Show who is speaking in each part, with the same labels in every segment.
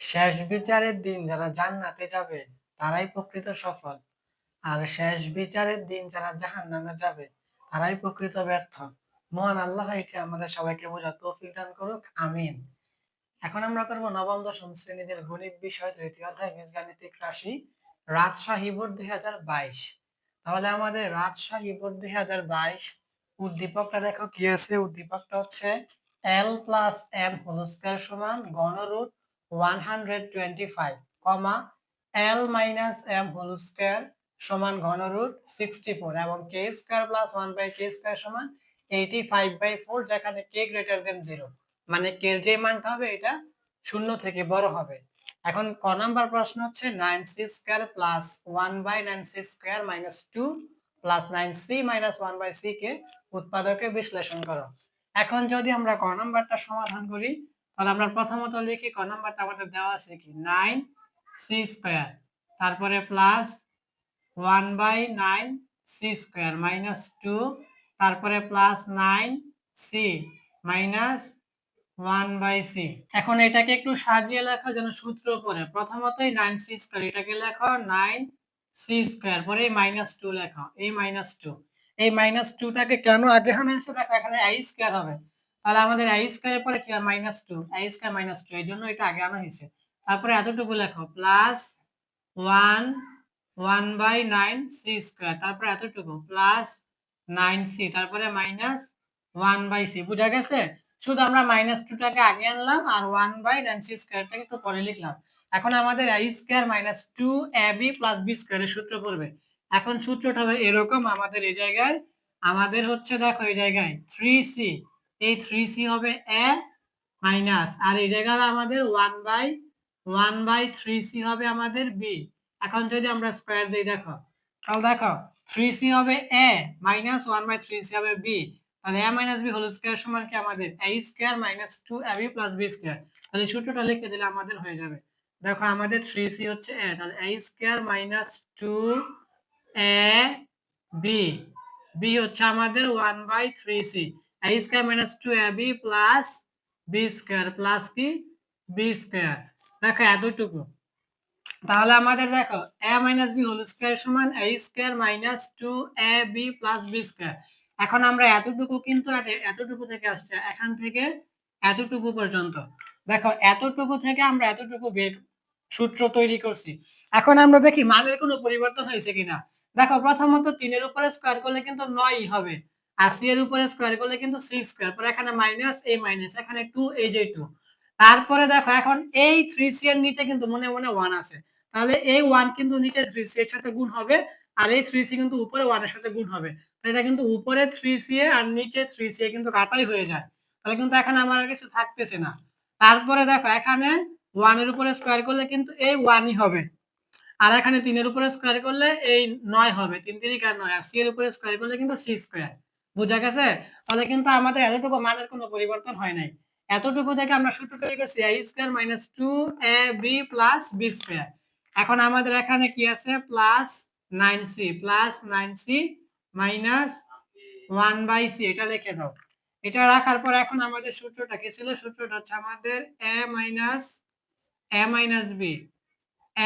Speaker 1: শেষ বিচারের দিন যারা জান্নাতে যাবে তারাই প্রকৃত সফল, আর শেষ বিচারের দিন যারা জাহান্নামে যাবে তারাই প্রকৃত ব্যর্থ। মহান আল্লাহ এটি আমাদের সবাইকে বোঝার তৌফিক দান করুক, আমিন। এখন আমরা করব নবম দশম শ্রেণীদের গণিত বিষয় তৃতীয় অধ্যায় বীজগাণিতিক রাশি রাজশাহী বোর্ড 2022। তাহলে আমাদের রাজশাহী বোর্ড 2022 উদ্দীপকটা দেখো কি আছে। উদ্দীপকটা হচ্ছে l plus m whole square সমান ঘনরুট 125 comma l minus m whole square সমান ঘনরুট 64 এবং k square plus 1 by k square সমান 85/4, যেখানে k গ্রেটার দেন 0, মানে k এর যে মানটা হবে এটা শূন্য থেকে বড় হবে। এখন ক নাম্বার প্রশ্ন হচ্ছে 9c square plus 1/9c square minus 2 plus 9c minus 1/c কে উৎপাদকে বিশ্লেষণ করো। এখন যদি আমরা ক নাম্বারটা সমাধান করি তাহলে আমরা প্রথমত লিখি ক নাম্বারটা আমাদের দেওয়া আছে কি 9c স্কয়ার, তারপরে প্লাস 1/9c স্কয়ার মাইনাস 2, তারপরে প্লাস 9c মাইনাস 1/c। এখন এটাকে একটু সাজিয়ে লেখো যেন সূত্র পড়ে। প্রথমতই 9c স্কয়ার, এটাকে লেখো 9c স্কয়ার, পরে মাইনাস 2 লেখো, এই মাইনাস 2। এই মাইনাস 2 টাকে কেন আগে আনছে দেখো, এখানে i স্কয়ার হবে, তাহলে আমাদের i স্কয়ারের পরে কি হয় মাইনাস 2, i স্কয়ার মাইনাস 2, এই জন্য এটা আগে আনা হয়েছে। তারপরে এতটুকু লেখো প্লাস 1/9c স্কয়ার, তারপরে এতটুকু প্লাস 9c, তারপরে মাইনাস 1/c। বুঝা গেছে? শুধু আমরা মাইনাস 2 টাকে আগে আনলাম আর 1/9c স্কয়ারটাকে একটু পরে লিখলাম। এখন আমাদের a square minus 2ab plus b স্কয়ারের সূত্র পড়বে। এখন সূত্রটা হবে এরকম, আমাদের এই জায়গায় আমাদের হচ্ছে দেখো এই জায়গায় 3c, এই 3c হবে a মাইনাস, আর এই জায়গায় আমাদের 1/3c হবে আমাদের b। এখন যদি আমরা স্কয়ার দেই দেখো, তাহলে দেখো 3c হবে a মাইনাস 1/3c হবে b, তাহলে a minus b whole square সমান কি আমাদের a square minus 2ab plus b square. তাহলে সূত্রটা লিখে দিলে আমাদের হয়ে যাবে। দেখো আমাদের 3c হচ্ছে a, তাহলে a square minus 2ab, b হচ্ছে আমাদের 1/3c, a square minus 2ab plus b square plus কি b স্কয়ার। দেখো এতটুকু, তাহলে আমাদের দেখো a minus b whole square সমান a square minus 2ab plus b square. এখন আমরা এতটুকু কিন্তু এতটুকু থেকে আসছে, এখান থেকে এতটুকু পর্যন্ত। দেখো এতটুকু থেকে আমরা এতটুকু বের সূত্র তৈরি করছি। এখন আমরা দেখি মানের কোনো পরিবর্তন হয়েছে কিনা। দেখো প্রথমত 3 এর উপরে স্কয়ার করলে কিন্তু 9 হবে, আর c এর উপরে স্কয়ার করলে কিন্তু c স্কয়ার, পরে এখানে মাইনাস এই মাইনাস, এখানে 2 এই যে 2। তারপরে দেখো এখন এই 3c এর নিচে কিন্তু মনে মনে 1 আছে, তাহলে এই 1 কিন্তু নিচে 3c এর সাথে গুণ হবে, আর এই 3c কিন্তু উপরে 1 এর সাথে গুণ হবে। তাহলে এটা কিন্তু উপরে 3c আর নিচে 3c কিন্তু কাটাই হয়ে যায়, তাহলে কিন্তু এখানে আমার আর কিছু থাকতেছে না। তারপরে দেখো এখানে 1 এর উপরে স্কয়ার করলে কিন্তু এই 1ই হবে, আর এখানে 3 এর উপরে স্কয়ার করলে এই 9 হবে, 3 3 কার 9, আর c এর উপরে স্কয়ার করলে কিন্তু c স্কয়ার। বুঝা গেছে? তাহলে কিন্তু আমাদের এতটুকু মানের কোনো পরিবর্তন হয় নাই। এতটুকু থেকে আমরা সূত্র তৈরি করছি a square minus 2ab plus b square. এখন আমাদের এখানে কি আছে প্লাস 9c মাইনাস 1/c, এটা লিখে দাও। এটা রাখার পর এখন আমাদের সূত্রটা কি ছিল? সূত্রটা হচ্ছে আমাদের a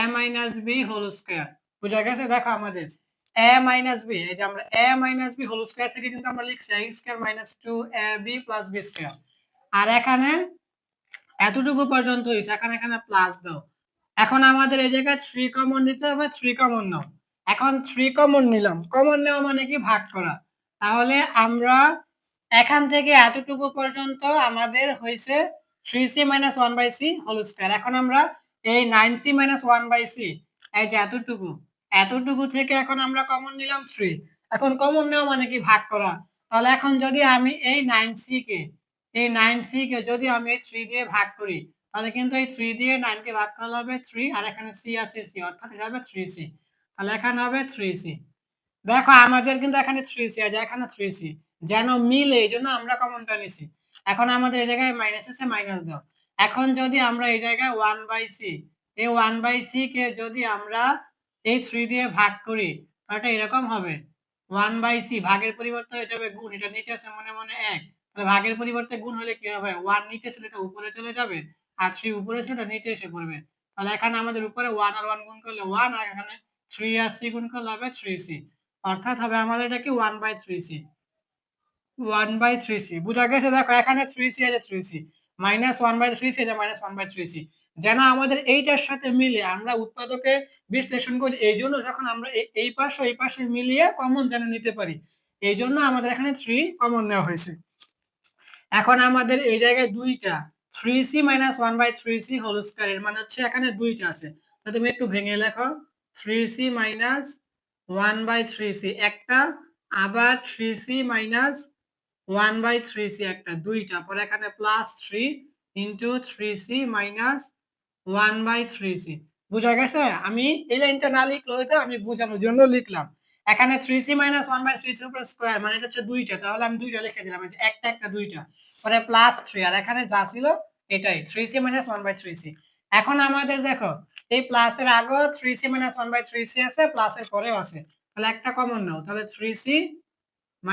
Speaker 1: minus b whole square. বুঝা গেছে? দেখো আমাদের a মাইনাস b, এই যে আমরা a minus b whole square থেকে কিন্তু আমরা লিখছি a square minus 2ab plus b square. আর এখানে এতটুকু পর্যন্ত হইছে, এখানে প্লাস দাও। এখন আমাদের এই জায়গায় 3 কমন নিতে হবে, 3 কমন নাও। এখন 3 কমন নিলাম, কমন নেওয়া মানে কি ভাগ করা। তাহলে আমরা এখান থেকে এতটুকু পর্যন্ত আমাদের হইছে 3c 1/c হোল স্কয়ার। এখন আমরা এই 9c 1/c, এই যে এতটুকু থেকে এখন আমরা কমন নিলাম 3। এখন কমন নেওয়া মানে কি ভাগ করা। তাহলে এখন যদি আমি এই 9c কে যদি আমি এই 3 দিয়ে ভাগ করি, তাহলে কিন্তু এই 3 দিয়ে 9 কে ভাগ করলে হবে 3, আর এখানে c আছে c, অর্থাৎ এটা হবে 3c। তাহলে এখানে হবে 3c। দেখো আমাদের কিন্তু এখানে 3c আছে, এখানে 3c, যেন মিলে এই জন্য আমরা কমনটা নিছি। এখন আমাদের এই জায়গায় মাইনাস আছে, মাইনাস দাও। এখন যদি আমরা এই জায়গায় 1/c, এই 1/c কে যদি আমরা এই 3 দিয়ে ভাগ করি তাহলে এটা এরকম হবে 1/c, ভাগের পরিবর্তে হয়ে যাবে গুণ, এটা নিচে আছে মনে মনে 1, তাহলে ভাগের পরিবর্তে গুণ হলে কি হবে 1 নিচে ছিল এটা উপরে চলে যাবে, আর 3 উপরে ছিল, ওটা নিচে এসে পড়বে। তাহলে এখানে আমাদের উপরে 1 আর 1 গুণ করলে 1, আর এখানে 3 আর 3 গুণ করলে হবে 3c, অর্থাৎ হবে আমাদের এটা কি 1/3c, 1/3c। বুঝা গেছে? দেখো এখানে 3c এই যে 3c, -1/3c এই যে -1/3c, যেন আমাদের এইটার সাথে মিলে আমরা উৎপাদকে বিশ্লেষণ করি। এইজন্য যখন আমরা এই পাশ ও এই পাশে মিলিয়ে কমন যেন নিতে পারি, এইজন্য আমাদের এখানে 3 কমন নেওয়া হয়েছে। এখন আমাদের এই জায়গায় দুইটা 3c - 1/3c হোল স্কয়ার, এর মানে হচ্ছে এখানে দুইটা আছে। তো তুমি একটু ভেঙে লেখো, 3c - 1/3c একটা, আবার 3c - 1/3c একটা, দুইটা, পরে এখানে +3 * 3c - 1/3c। বুঝা গেছে? আমি এই লাইনটা না লিখলে হয়তো, আমি বোঝানোর জন্য লিখলাম। এখানে 3c - 1/3c এর উপর স্কয়ার মানে এটা হচ্ছে দুইটা, তাহলে আমি দুইটা লিখে দিলাম, এই যে একটা একটা দুইটা, পরে +3, আর এখানে যা ছিল এটাই 3c - 1/3c। এখন আমাদের দেখো এই প্লাসের আগেও 3c - 1/3c আছে, প্লাসের পরেও আছে, তাহলে একটা কমন নাও, তাহলে 3c -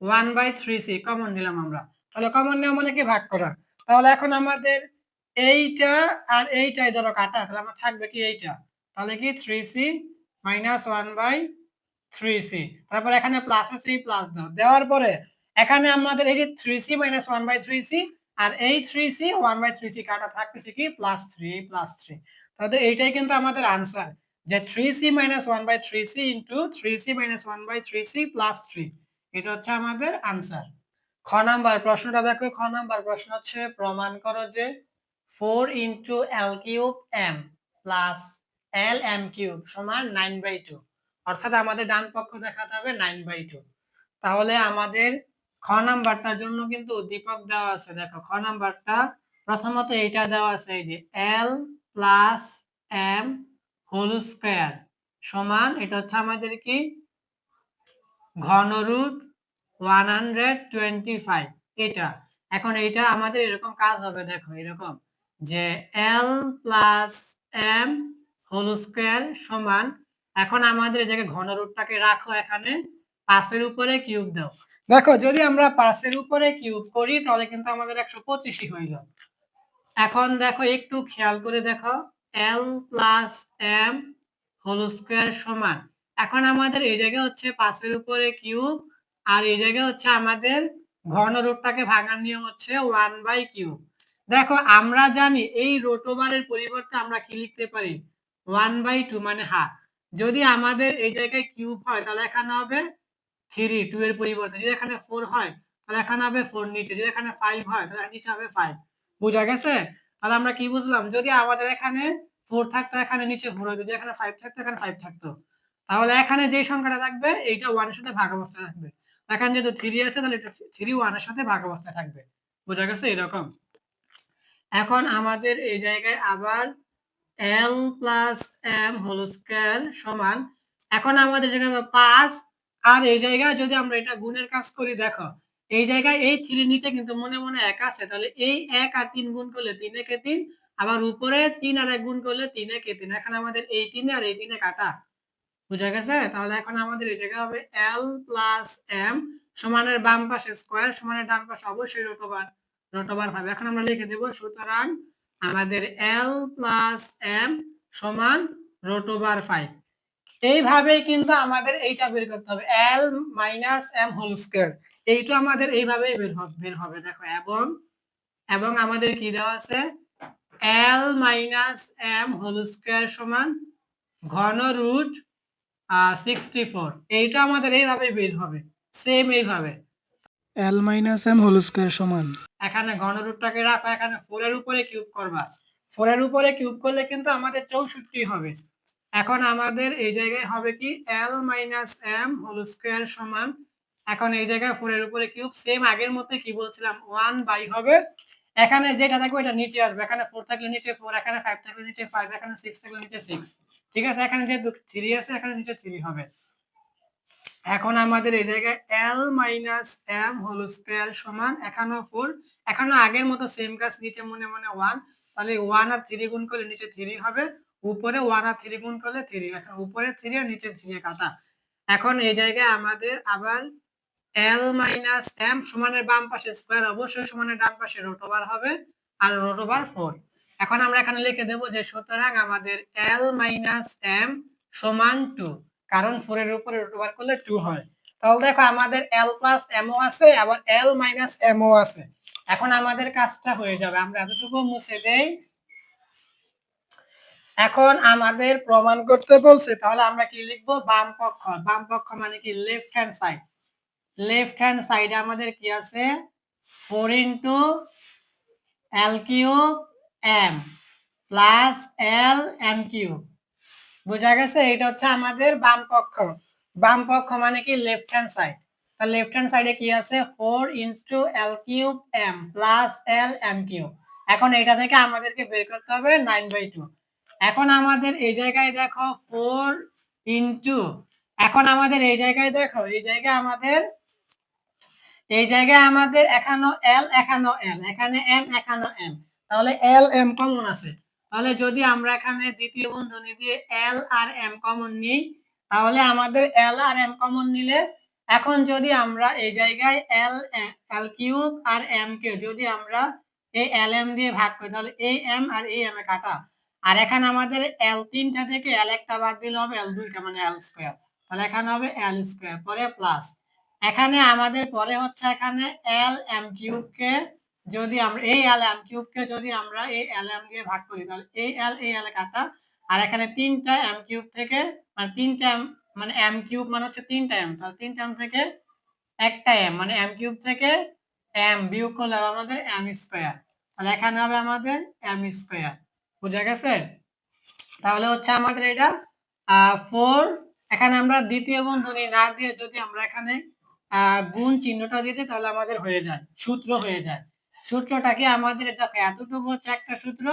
Speaker 1: 1/3c কমন নিলাম আমরা। তাহলে কমন নেওয়া মানে কি? ভাগ করা। তাহলে এখন আমাদের এইটা আর এইটাই ধরো কাটা, তাহলে আমার থাকবে কি এইটা, তাহলে কি 3c - 1/3c, তারপর এখানে প্লাস আছে, এই প্লাস দাও, দেওয়ার পরে এখানে আমাদের এই যে 3c - 1/3c আর এই 3c 1/3c কাটা, থাকতেছে কি +3, +3। তাহলে এইটাই কিন্তু আমাদের আনসার, যে 3c - 1/3c * 3c - 1/3c +3, এটা হচ্ছে আমাদের আনসার। খ নাম্বার প্রশ্নটা দেখো, খ নাম্বার প্রশ্ন হচ্ছে প্রমাণ করো যে 4 * l³ m + lm³ = 9/2, অর্থাৎ আমাদের ডান পক্ষ দেখাতে হবে 9/2। তাহলে আমাদের খ নাম্বারটার জন্য কিন্তু উদ্দীপক দেওয়া আছে। দেখো খ নাম্বারটা প্রথমত এইটা দেওয়া আছে, এই যে l + m হোল স্কয়ার সমান, এটা হচ্ছে আমাদের কি ঘনরুট 125, এটা। এখন এইটা আমাদের এরকম কাজ হবে, দেখো এরকম, যে l + m হোল স্কয়ার সমান, এখন আমাদের এই জায়গায় ঘনরুটটাকে রাখো, এখানে 5 এর উপরে কিউব দাও। দেখো যদি আমরা 5 এর উপরে কিউব করি তাহলে কিন্তু আমাদের 125ই হইল। এখন দেখো একটু খেয়াল করে দেখো, l + m হোল স্কয়ার সমান, এখন আমাদের এই জায়গায় হচ্ছে 5 এর উপরে কিউব, আর এই জায়গায় হচ্ছে আমাদের ঘনরূপটাকে ভাঙার নিয়ম হচ্ছে 1/কিউব। দেখো আমরা জানি এই রুট ওভারের পরিবর্তে আমরা কি লিখতে পারি, 1/2 মানে হাফ। যদি আমাদের এই জায়গায় কিউব হয় তাহলে এখানে হবে 3, 2 এর পরিবর্তে। যদি এখানে 4 হয় তাহলে এখানে হবে 4 নিচে, যদি এখানে 5 হয় তাহলে নিচে হবে 5। বুঝা গেছে? তাহলে আমরা কি বুঝলাম, যদি আমাদের এখানে 4 থাকতো এখানে নিচে 4 হতো, যদি এখানে 5 থাকতো এখানে 5 থাকতো, তাহলে এখানে যে সংখ্যাটা থাকবে এইটা 1 এর সাথে ভাগ অবস্থায় থাকবে। এখানে যেহেতু 3 আছে তাহলে এটা 3 1 এর সাথে ভাগ অবস্থায় থাকবে। বুঝা গেছে? এরকম। এখন আমাদের এই জায়গায় আবার l + m হোল স্কয়ার সমান, এখন আমাদের জায়গায় 5, আর এই জায়গায় যদি আমরা এটা গুণের কাজ করি, দেখো এই জায়গায় এই 3 নিচে কিন্তু মনে মনে 1 আছে, তাহলে এই 1 আর 3 গুণ করলে 3 একে 3, আবার উপরে 3 আর 1 গুণ করলে 3 একে 3, এখন আমাদের এই 3 আর এই 3 কাটা। বুঝা গেছে? তাহলে এখন আমাদের এই জায়গায় হবে l + m সমানের বাম পাশে স্কয়ার, সমানের ডান পাশে অবশ্যই রুট ওভার হবে। এখন আমরা লিখে দেব, সুতরাং আমাদের l + m সমান √5। এইভাবেই কিন্তু আমাদের এইটা বের করতে হবে, l - m হোল স্কয়ার, এইটা আমাদের এইভাবেই বের হবে। দেখো এবং আমাদের কি দেওয়া আছে, l - m হোল স্কয়ার সমান ঘনরুট 64, এইটা আমাদের এইভাবে বের হবে, সেম এইভাবে l - m হোল স্কয়ার সমান, এখানে ঘনরূপটাকে রাখো, এখানে 4 এর উপরে কিউব করবা, 4 এর উপরে কিউব করলে কিন্তু আমাদের 64 হবে। এখন আমাদের এই জায়গায় হবে কি l - m হোল স্কয়ার সমান, এখন এই জায়গায় 4 এর উপরে কিউব, সেম আগের মতো কি বলছিলাম 1/, হবে এখানে যেটা থাকবে এটা নিচে আসবে, এখানে 4 থাকলে নিচে 4, এখানে 5 থাকলে নিচে 5, এখানে 6 থাকলে নিচে 6। ঠিক আছে? এখানে যেহেতু 3 আছে এখানে নিচে 3 হবে। এখন আমাদের এই জায়গায় l - m হোল স্কয়ার সমান, এখানেও 4, এখানেও আগের মতো সেম কাজ, নিচে মনে মনে 1, তাহলে 1 আর 3 গুণ করলে নিচে 3 হবে, উপরে 1 আর 3 গুণ করলে 3, এখন উপরে 3 আর নিচে 3 কাটা। এখন এই জায়গায় আমাদের আবার l - m সমানের বাম পাশে স্কয়ার, অবশ্যই সমানের ডান পাশে রুট ওভার হবে, আর √4। এখন আমরা এখানে লিখে দেব যে সুতরাং আমাদের L - M সমান 2, কারণ 4 এর উপরে √4 করলে 2 হয়। তাহলে দেখো আমাদের L + M ও আছে, আবার L - M ও আছে। এখন আমাদের কাজটা হয়ে যাবে, আমরা এতটুকু মুছে দেই। এখন আমাদের প্রমাণ করতে বলছে, তাহলে আমরা কি লিখব? বাম পক্ষ। বাম পক্ষ মানে কি? Left hand side. Left hand সাইডে আমাদের কি আছে? 4 * L³ M প্লাস LM³ বোঝা গেছে? এটা হচ্ছে আমাদের বাম পক্ষ। বাম পক্ষ মানে কি? Left hand side. তাহলে লেফট হ্যান্ড সাইডে কি আছে? 4 * L³ M প্লাস LM³। এখন এটা থেকে আমাদেরকে বের করতে হবে 9/2। এখন আমাদের এই জায়গায় দেখো 4 ইনটু, এখন আমাদের এই জায়গায় দেখো, এই জায়গায় আমাদের এখানে L, এখানে M, এখানে M, এখানে M, তাহলে L M কমন আছে। তাহলে যদি আমরা এখানে দ্বিতীয় বন্ধনী দিয়ে L আর M কমন নিই, তাহলে আমাদের L আর M কমন নিলে, এখন যদি আমরা এই জায়গায় L³ আর M কে যদি আমরা এই LM দিয়ে ভাগ করি, তাহলে এই M আর এই M এ কাটা, আর এখানে আমাদের L3টা থেকে L একটা বাদ দিলে হবে L2টা, মানে L²। তাহলে এখানে হবে L², পরে প্লাস, এখানে আমাদের পরে হচ্ছে এখানে LM³ কে যদি আমরা এই LM³ কে যদি আমরা এই LM দিয়ে ভাগ করি, তাহলে এই L কাটা, আর এখানে 3টা M³ থেকে, মানে 3টা মানে M³ মানে হচ্ছে 3টা M, তাহলে 3টা M থেকে একটা M, মানে M³ থেকে M বিয়োগ করলে আমাদের M², তাহলে এখানে হবে আমাদের M²। বুঝা গেছে? তাহলে হচ্ছে আমাদের এটা 4, এখানে আমরা দ্বিতীয় বন্ধনী না দিয়ে যদি আমরা এখানে গুণ চিহ্নটা দিতে, তাহলে আমাদের হয়ে যায়, সূত্র হয়ে যায়। সূত্রটাকে আমাদের দেখো, এতটুকু হচ্ছে একটা সূত্র,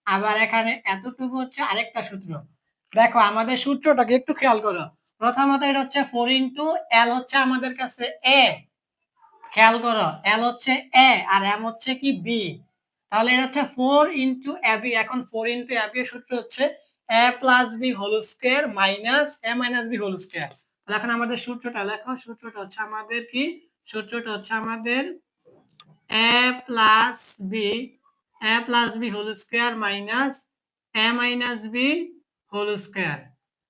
Speaker 1: আবার এখানে এতটুকু হচ্ছে আরেকটা সূত্র। দেখো আমাদের সূত্রটাকে একটু খেয়াল করো। প্রথমত এটা হচ্ছে 4 * L হচ্ছে আমাদের কাছে A, খেয়াল করো, L হচ্ছে A আর M হচ্ছে কি B, তাহলে এটা হচ্ছে 4 * AB। এখন 4 * AB এর সূত্র হচ্ছে A + B² minus A - B²। তাহলে এখন আমাদের সূত্রটা লেখো। সূত্রটা হচ্ছে আমাদের কি? সূত্রটা হচ্ছে আমাদের A + B, A + B² minus A - B²।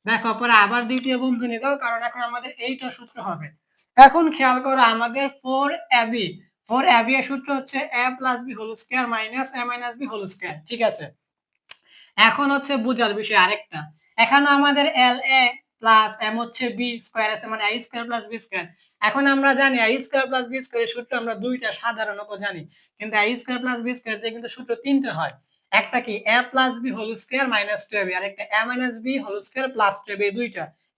Speaker 1: দেখো পরে আবার দ্বিতীয় বন্ধনী দাও, কারণ এখন আমাদের এইটা সূত্র হবে। এখন খেয়াল করো আমাদের 4AB, 4AB এর সূত্র হচ্ছে A + B² minus A - B²। ঠিক আছে? এখন হচ্ছে বুঝার বিষয় আরেকটা, এখানে আমাদের LA প্লাস M হচ্ছে B² আছে, মানে A² + B²। এখন আমরা জানি A² + B² এর সূত্র আমরা দুইটা সাধারণত জানি, কিন্তু A² + B² দিয়ে কিন্তু সূত্র তিনটা হয়। একটা কি? A + B² মাইনাস 2AB, আর একটা A - B² প্লাস 2AB।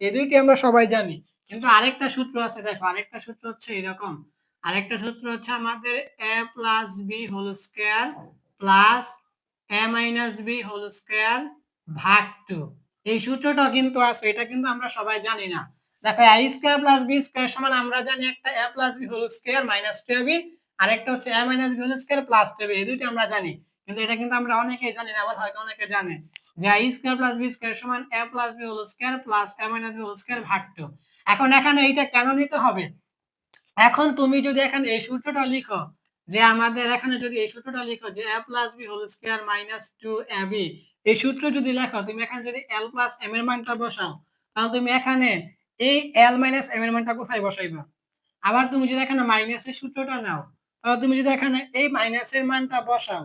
Speaker 1: এই দুইটি আমরা সবাই জানি, কিন্তু আরেকটা সূত্র আছে। দেখো আরেকটা সূত্র হচ্ছে এরকম, আরেকটা সূত্র হচ্ছে আমাদের A + B² plus A - B² ভাগ 2। এই সূত্রটা কিন্তু আছে, এটা কিন্তু আমরা সবাই জানি না। দেখো A² + B² সমান আমরা জানি একটা A + B² মাইনাস 2AB, আর একটা হচ্ছে A - B² প্লাস 2AB। এই দুইটা আমরা জানি, কিন্তু এটা কিন্তু আমরা অনেকেই জানি না, আবার হয়তো অনেকে জানে যে A² + B² সমান A + B² plus A - B² ভাগ 2। এখন এখানে এইটা কেন নিতে হবে? এখন তুমি যদি এখানে এই সূত্রটা লিখো, যে আমাদের এখানে যদি এই সূত্রটা লিখো যে A + B² মাইনাস 2AB, এই সূত্র যদি লেখো, তুমি এখানে যদি L + M এর মানটা বসাও, তাহলে তুমি এখানে এই L - M এর মানটা কোথায় বসাইবা? আবার তুমি যদি এখানে মাইনাসের সূত্রটা নাও, তাহলে তুমি যদি এখানে এই মাইনাসের মানটা বসাও,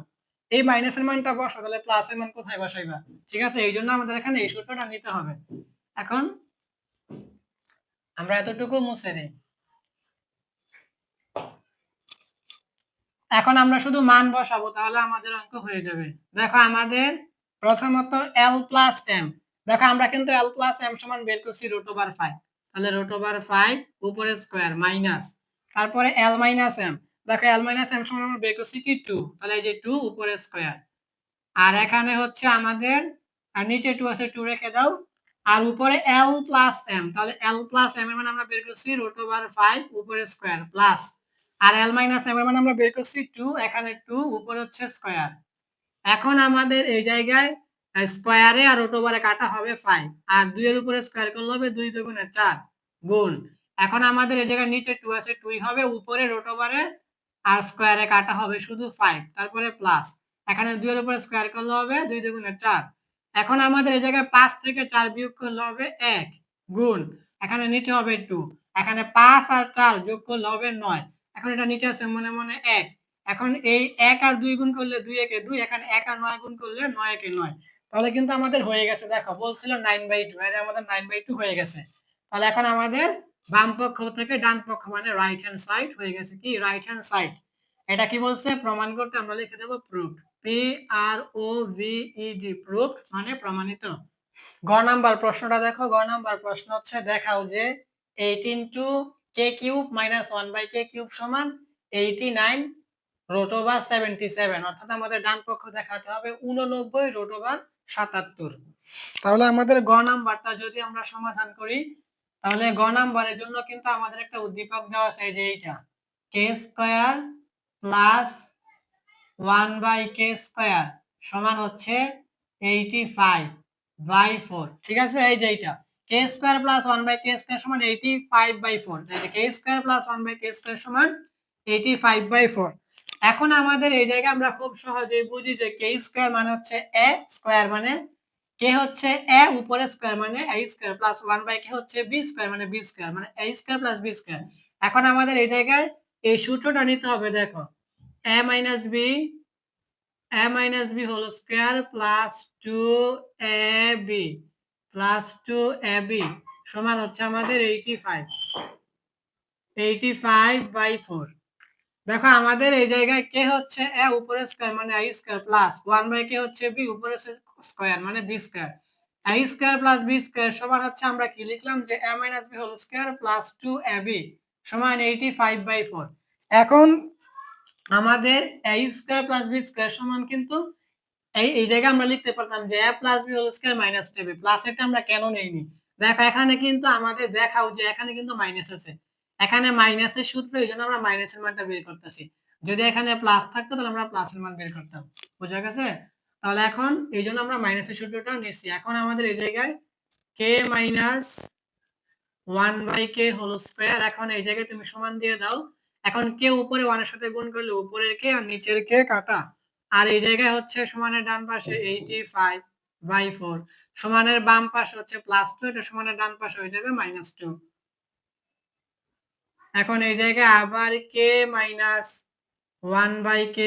Speaker 1: এই মাইনাসের মানটা বসাও, তাহলে প্লাসের মান কোথায় বসাইবা? ঠিক আছে? এই জন্য আমাদের এখানে এই সূত্রটা নিতে হবে। এখন আমরা এতটুকু মুছে দিই। এখন আমরা শুধু মান বসাবো, তাহলে আমাদের অঙ্ক হয়ে যাবে। দেখো আমাদের প্রথমত L + M, দেখো আমরা কিন্তু L + M সমান বের করছি √5, তাহলে √5 উপরে স্কয়ার মাইনাস, তারপরে L - M, দেখো L - M সমান আমরা বের করছি কি 2, তাহলে এই যে 2 উপরে স্কয়ার, আর এখানে হচ্ছে আমাদের, আর নিচে 2 আছে 2 রেখে দাও, আর উপরে L + M, তাহলে L + M এর মান আমরা বের করছি √5 উপরে স্কয়ার প্লাস, আর L - M এর মান আমরা বের করছি 2, এখানে 2 উপরে হচ্ছে স্কয়ার। এখন আমাদের এই জায়গায় স্কয়ারে আর √এ কাটা হবে 5, আর 2 এর উপরে স্কয়ার করলে হবে 2 × 2 = 4 গুণ। এখন আমাদের এই জায়গায় নিচে 2 আছে 2 হবে, উপরে √এ আর স্কয়ারে কাটা হবে শুধু 5, তারপরে প্লাস। এখানে 2 এর উপর স্কয়ার করলে হবে 2 দুগুণে 4। এখন আমাদের এই জায়গায় 5 থেকে 4 বিয়োগ করলে হবে 1 গুণ এখানে নিচে হবে 2, এখানে 5 আর 4 যোগ করলে হবে 9। এখন এটা নিচে আছে মনে মনে 1। এখন এই 1 আর 2 গুণ করলে 2 একে 2, এখানে 1 আর 9 গুণ করলে 9 একে 9। তাহলে কিন্তু আমাদের হয়ে গেছে, দেখো বলছিল 9/2, এটা আমাদের 9/2 হয়ে গেছে। তাহলে এখন আমাদের বাম পক্ষ থেকে ডান পক্ষ মানে রাইট হ্যান্ড সাইড হয়ে গেছে কি রাইট হ্যান্ড সাইড। এটা কি বলছে প্রমাণ করতে, আমরা লিখে দেব প্রুফ, PROVED প্রুফ মানে প্রমাণিত। গ নাম্বার প্রশ্নটা দেখো, গ নাম্বার প্রশ্ন হচ্ছে দেখাও যে 18k³ - 1/k³ সমান 89 √77, অর্থাৎ আমাদের ডান পক্ষ দেখাতে হবে 89 √77। তাহলে আমাদের গ নাম্বারটা যদি আমরা সমাধান করি, তাহলে গ নাম্বারের জন্য কিন্তু আমাদের একটা উদ্দীপক দেওয়া আছে, যে এইটা k² প্লাস 1/k² সমান হচ্ছে 85/4। ঠিক আছে, এই যে এইটা k² প্লাস 1/k² সমান 85/4, এই যে k² প্লাস 1/k² সমান 85/4। এখন আমাদের এই জায়গায় আমরা খুব সহজেই বুঝি যে k² মানে হচ্ছে a স্কয়ার, মানে k হচ্ছে a উপরে স্কয়ার মানে a² প্লাস 1/k হচ্ছে b² মানে b² মানে a² প্লাস b²। এখন আমাদের এই জায়গায় এই সূত্রটা নিতে হবে, দেখো a minus b whole square plus 2ab plus 2ab সমান হচ্ছে আমাদের 85/4। দেখো আমাদের এই জায়গায় কে হচ্ছে a উপরে স্কয়ার মানে a² প্লাস 1/k হচ্ছে b উপরে স্কয়ার মানে b²। a² প্লাস b² সমান হচ্ছে আমরা কি লিখলাম যে a minus b whole square plus 2ab সমান 85/4। এখন আমাদের a² প্লাস b² সমান কিন্তু এই জায়গায় আমরা লিখতে পারতাম যে a plus b whole square minus 2ab, plus এটা আমরা কেন নেইনি, দেখো এখানে কিন্তু আমাদের দেখাও যে এখানে কিন্তু মাইনাস আছে, এখানে মাইনাসের সূত্র, এইজন্য আমরা মাইনাসের মানটা বের করতেছি। যদি এখানে প্লাস থাকতো তাহলে আমরা প্লাসের মান বের করতাম, বুঝা গেছে? তাহলে এখন এইজন্য আমরা মাইনাসের সূত্রটা নিচ্ছি। এখন আমাদের এই জায়গায় k minus 1/k whole square, এখন এই জায়গায় তুমি সমান দিয়ে দাও। এখন k উপরে 1 এর সাথে গুণ করলে উপরের k আর নিচের k কাটা, আর এই জায়গায় হচ্ছে সমানের ডান পাশে 85/4 সমানের বাম পাশে হচ্ছে +2, এটা সমানের ডান পাশে হয়ে যাবে -2। এখন এই জায়গায় আবার k মাইনাস 1/k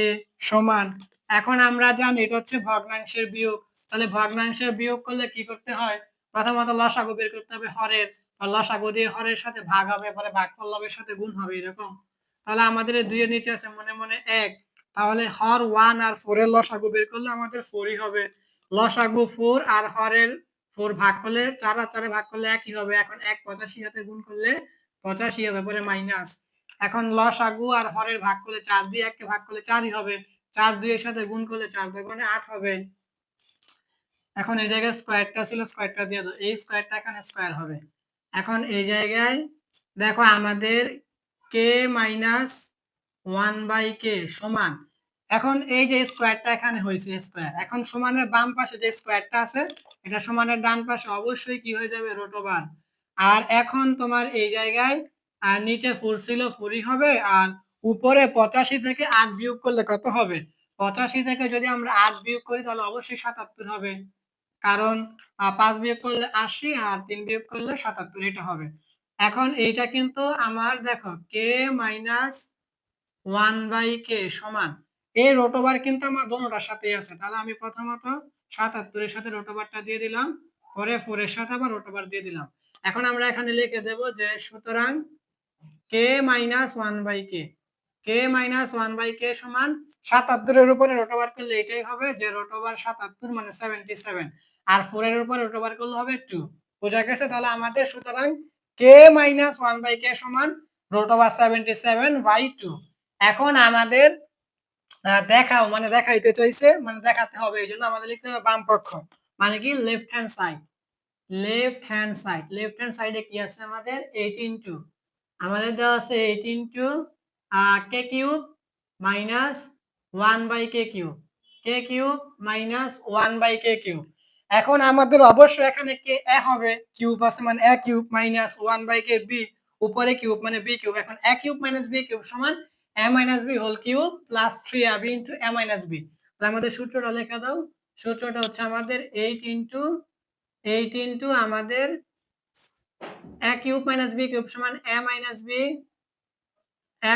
Speaker 1: সমান, এখন আমরা জানি এটা হচ্ছে ভগ্নাংশের বিয়োগ, তাহলে ভগ্নাংশের বিয়োগ করলে কি করতে হয়, প্রথমত লসাগু বের করতে হবে হরের, আর লসাগু দিয়ে হরের সাথে ভাগ হবে, পরে ভাগফল লবের সাথে গুণ হবে এরকম। তাহলে আমাদের এই 2 এর নিচে আছে মনে মনে 1, তাহলে হর 1 আর 4 এর লসাগু বের করলে আমাদের 4ই হবে। লসাগু 4 আর হরের 4 ভাগ করলে 4 আর 4 ভাগ করলে একই হবে। এখন 1 85 সাথে গুণ করলে 85 হবে, পরে মাইনাস। এখন লসাগু আর হরের ভাগ করলে 4 দিয়ে 1 কে ভাগ করলে 4ই হবে, 4 2 এর সাথে গুণ করলে 4 দুগুণে 8 হবে। এখন এই জায়গায় স্কয়ারটা ছিল, স্কয়ারটা দিয়ে দাও, এই স্কয়ারটা এখানে স্কয়ার হবে। এখন এই জায়গায় দেখো আমাদের k মাইনাস 1/k সমান, এখন এই যে স্কয়ারটা এখানে হয়েছে স্কয়ার, এখন সমানের বাম পাশে যে স্কয়ারটা আছে এটা সমানের ডান পাশে অবশ্যই কি হয়ে যাবে √1। আর এখন তোমার এই জায়গায় আর নিচে 4 ছিল 4ই হবে, আর উপরে 85 থেকে 8 বিয়োগ করলে কত হবে, 85 থেকে যদি আমরা 8 বিয়োগ করি তাহলে অবশ্যই 77 হবে, কারণ 5 বিয়োগ করলে 80 আর 3 বিয়োগ করলে 77 এটা হবে। এখন এইটা কিন্তু আমার দেখো k মাইনাস 1/k সমান এই রোটোবার কিন্তু আমার দোনোটার সাথেই আছে, তাহলে আমি প্রথমত 77 এর সাথে রোটোবারটা দিয়ে দিলাম, পরে 4 এর সাথে আবার রোটোবার দিয়ে দিলাম। এখন আমরা এখানে লিখে দেব যে সুতরাং k minus 1/k, k minus 1/k সমান 77 এর উপরে রোটোবার করলে এটাই হবে যে রোটোবার 77 মানে 77, আর 4 এর উপরে রোটোবার করলে হবে 2, বোঝা গেছে? তাহলে আমাদের সুতরাং k মাইনাস 1/k সমান রোটোবার 77/2। এখন আমাদের দেখাও মানে দেখাইতে চাইছে মানে দেখাতে হবে, এইজন্য আমাদের লিখতে হবে বাম পক্ষ, মানে কি left hand side. Left hand side, left hand সাইডে কি আছে আমাদের 8 আমাদের দেওয়া আছে 8 k³ minus 1/k³ k³ minus 1/k³। এখন আমাদের অবশ্যই এখানে কে এ হবে, কিউব আছে মানে a³ মাইনাস 1/k b উপরে কিউব মানে b³ এখন a³ মাইনাস b³ সমান a minus b whole cube plus 3ab into a minus b। আমাদের সূত্রটা লেখা দাও। সূত্রটা হচ্ছে আমাদের 8 ইন্টু আমাদের a cube minus b cube সমান a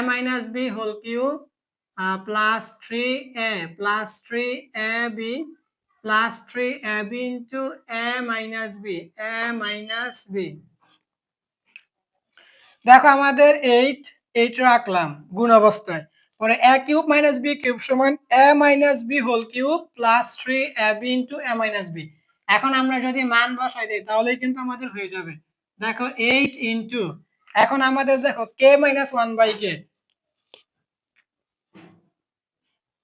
Speaker 1: minus b whole cube plus 3ab plus 3ab into a minus b। দেখো আমাদের 8 রাখলাম গুণ অবস্থায়, পরে a cube minus b cube সমান a minus b whole cube plus 3ab into a minus b। এখন আমরা যদি মান বসাই দিই তাহলেই কিন্তু আমাদের হয়ে যাবে। দেখো 8 ইন্টু, এখন আমাদের দেখো k মাইনাস 1/k,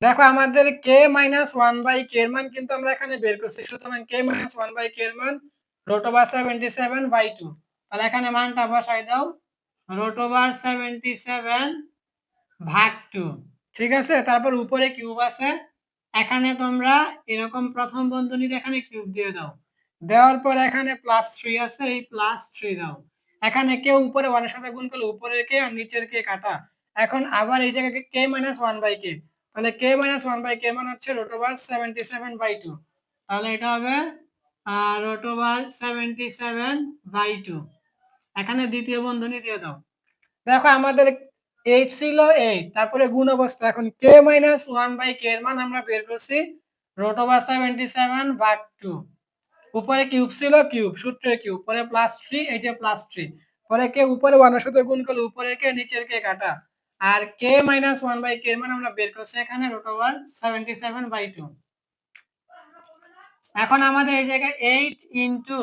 Speaker 1: দেখো আমাদের k মাইনাস 1/k এর মান কিন্তু আমরা এখানে বের করছি, সুতরাং k মাইনাস 1/k এর মান √77/2। তাহলে এখানে মানটা বসাই দাও, √77 ভাগ 2, ঠিক আছে। তারপর উপরে কিউব আছে, এখানে তোমরা এরকম প্রথম বন্ধনীতে এখানে কিউব দিয়ে দাও, দেওয়ার পর এখানে প্লাস 3 আছে, এই প্লাস 3 দাও। এখানে কে উপরে 1 এর সাথে গুণ করলে উপরের কে আর নিচের কে কাটা। এখন আবার এই জায়গায় k মাইনাস 1/k, তাহলে k মাইনাস 1/k মান হচ্ছে √77/2। তাহলে এটা হবে √77/2। এখানে দ্বিতীয় বন্ধনী দিয়ে দাও। দেখো আমাদের 8 ছিল 8, তারপরে গুণ অবস্থা, এখন k মাইনাস 1/k এর মান আমরা বের করছি √77/2। উপরে কিউব ছিল, কিউব সূত্রের কিউব, পরে প্লাস 3, এই যে প্লাস 3, পরে কে উপরে 1 এর সাথে গুণ করলে উপরের কে নিচের কে কাটা, আর k মাইনাস 1/k এর মান আমরা বের করছি এখানে √77/2। এখন আমাদের এই জায়গায় 8 ইনটু,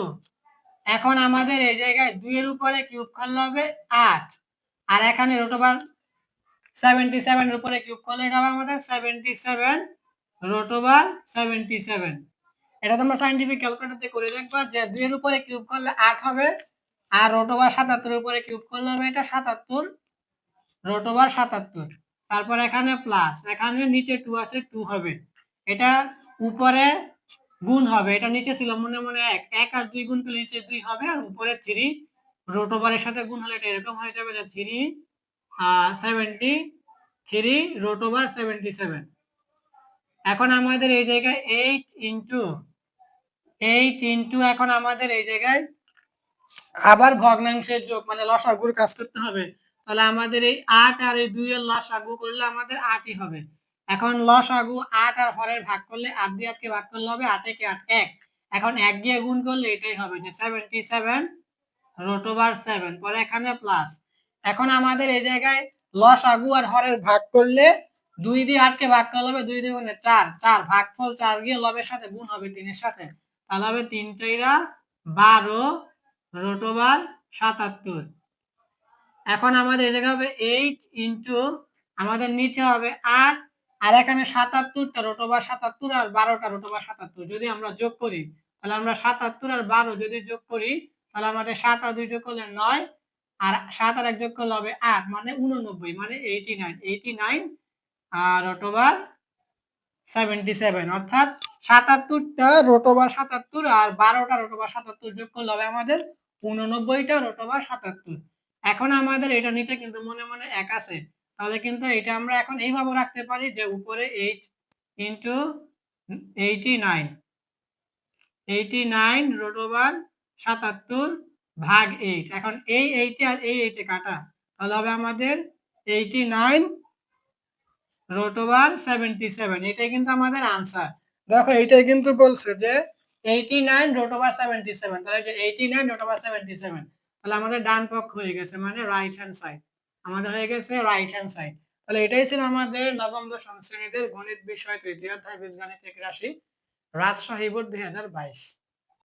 Speaker 1: এখন আমাদের এই জায়গায় 2 এর উপরে কিউব করলে হবে 8, আর এখানে √77 এর উপরে কিউব করলে এটা হবে আমাদের 77 √77। এটা তোমরা সায়েন্টিফিক ক্যালকুলেটরে করে দেখবা যে 2 এর উপরে কিউব করলে 8 হবে, আর √77 এর উপরে কিউব করলে হবে এটা 77 √77। তারপর এখানে প্লাস, এখানে নিচে 2 আছে, 2 হবে, এটা উপরে গুণ হবে, এটা নিচে ছিল মনে মনে 1, 1 আর 2 গুণ করলে নিচে 2 হবে, আর উপরে 3 √এর সাথে গুণ হলে এটা এরকম হয়ে যাবে যে 373 √77। এখন আমাদের এই জায়গায় 8 ইন্টু এখন আমাদের এই জায়গায় আবার ভগ্নাংশের যোগ মানে লসাগুর কাজ করতে হবে। তাহলে আমাদের এই 8 আর এই 2 এর লসাগু করলে আমাদের 8ই হবে। এখন লসাগু 8 আর হরের ভাগ করলে 8 দিয়ে 8 কে ভাগ করলে হবে 8 একে 8 1, এখন 1 দিয়ে গুণ করলে এটাই হবে যে 77 √7, পরে এখানে প্লাস। এখন আমাদের এই জায়গায় লসাগু আর হরের ভাগ করলে 2 দিয়ে 8 কে ভাগ করলে হবে 2 দিয়ে 4, 4 ভাগফল 4 গিয়ে লবের সাথে গুণ হবে 3 এর সাথে, তাহলে হবে 3 4 12 √77। এখন আমাদের এই জায়গায় হবে 8 ইন্টু, আমাদের নিচে হবে 8, আর এখানে 77টা √77 আর 12টা √77 যদি আমরা যোগ করি, তাহলে আমরা 77 আর 12 যদি যোগ করি তাহলে আমাদের 7 আর 2 যোগ করলে 9, আর 7 আর 1 যোগ করলে হবে 8, মানে 89, মানে 89 আর √77, অর্থাৎ 77টা √77 আর 12টা √77 যোগ করলে হবে আমাদের 89টা √77। এখন আমাদের এটা নিচে কিন্তু মনে মনে 1 আছে, তাহলে কিন্তু এটা আমরা এখন এইভাবে রাখতে পারি যে উপরে 8 ইন্টু 89 √77 ভাগ 8। এখন এই 8 আর এই 8 কাটা, তাহলে হবে আমাদের 89 √77। এটাই কিন্তু আমাদের আনসার। দেখো এইটাই কিন্তু বলছে যে 89 √77, তাহলে যে 89 √77, তাহলে আমাদের ডান পক্ষ হয়ে গেছে, মানে রাইট হ্যান্ড সাইড আমাদের হয়ে গেছে রাইট হ্যান্ড সাইড। তাহলে এটাই ছিল আমাদের নবম দশম শ্রেণীদের গণিত বিষয় তৃতীয় অধ্যায় বীজগণিত 1 রাশি, রাজশাহী বোর্ড 2022।